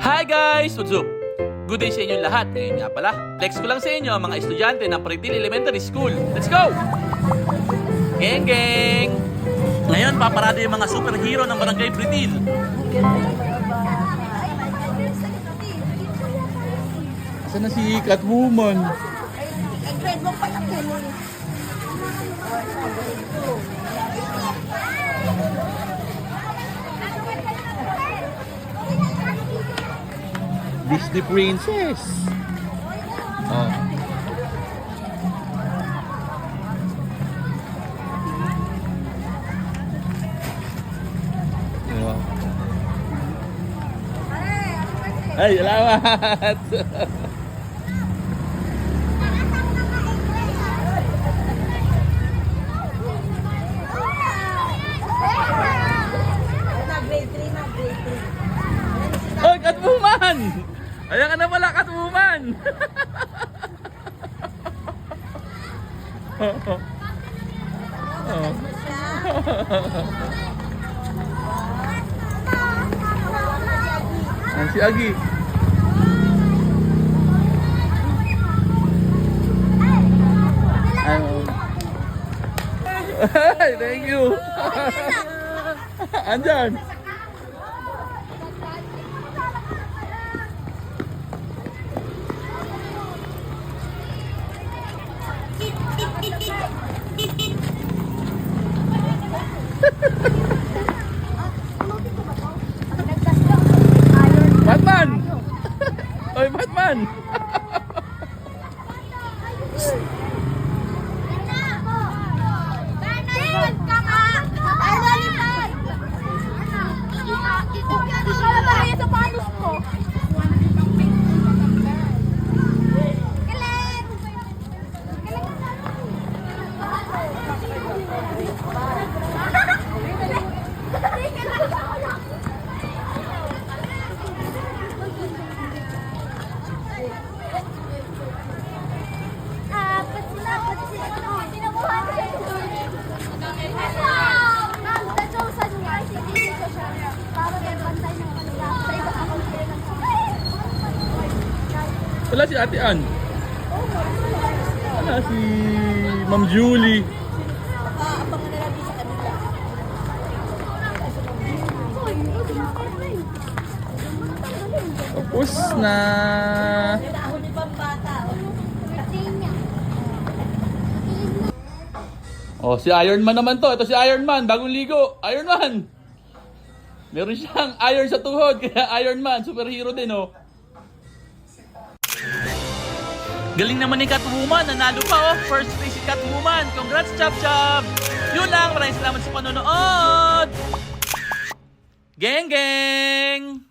Hi guys! What's up? Good day sa inyong lahat. Ngayon nga pala, flex ko lang sa inyo ang mga estudyante ng Pretil Elementary School. Let's go! Geng geng! Ngayon, paparado yung mga superhero ng Barangay Pretil. Saan na si Catwoman? Grade mo pa lang yan. Disney Princess. Oh. Wow. Ay, salamat! Oh, Catwoman! Ayan ka na pala, Catwoman! Ayan si Agi. Ay, thank you! Andyan! Batman! Oy, Batman! Wala si Ate Ann. Wala si Ma'am Julie. Abangan na natin sa kanila. Tapos na. Ako ni Pambata. Oh, si Iron Man naman to. Ito si Iron Man, bagong ligo. Iron Man. Meron siyang iron sa tuhod, kaya Iron Man, superhero din, oh. Galing naman ni Catwoman, nanalo pa oh. First place si Catwoman. Congrats, Chop Chop! Yun lang, maraming salamat sa panonood! Geng geng!